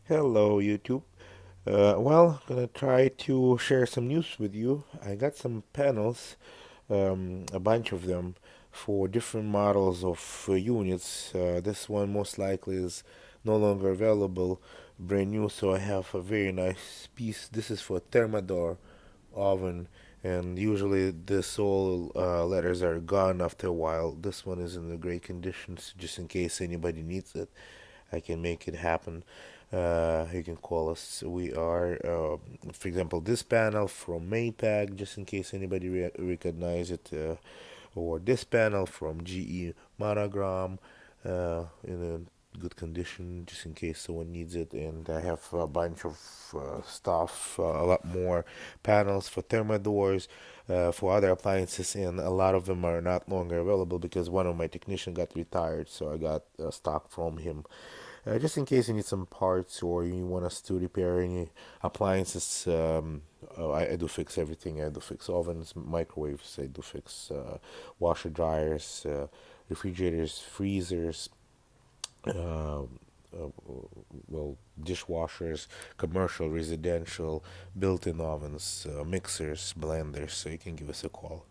Hello, YouTube. Gonna try to share some news with you. I got some panels, a bunch of them, for different models of units. This one most likely is no longer available, brand new, so I have a very nice piece. This is for Thermador oven, and usually the sole letters are gone after a while. This one is in the great conditions, just in case anybody needs it. I can make it happen. You can call us. We are, for example, this panel from Maytag, just in case anybody recognize it, or this panel from GE Monogram, in a good condition, just in case someone needs it. And I have a bunch of stuff, a lot more panels for thermadors, for other appliances, and a lot of them are not longer available because one of my technicians got retired, so I got stock from him. Just in case you need some parts or you want us to repair any appliances, I do fix everything. I do fix ovens, microwaves. I do fix washer dryers, refrigerators, freezers, uh, uh, dishwashers, commercial, residential, built-in ovens, mixers, blenders. So you can give us a call.